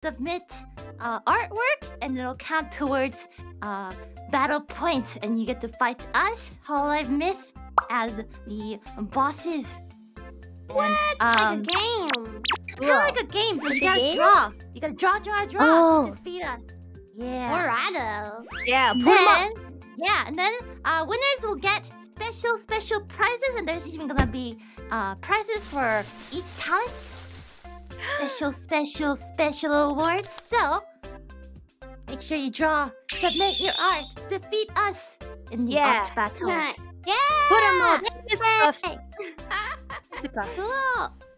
submit artwork, and it'll count towards battle points, and you get to fight us, Hololive Myth, as the bosses. What? Like a game. It's kind of like a game, but you gotta game? draw. You gotta draw Oh. to defeat us. Yeah. Morado. Yeah, put 'em up. And then winners will get special prizes, and there's even gonna be prizes for each talent. Special awards. So make sure you draw, submit your art, defeat us in the Yeah. art battle. Yeah. Put 'em up. This stuff. Yay. This stuff. そう。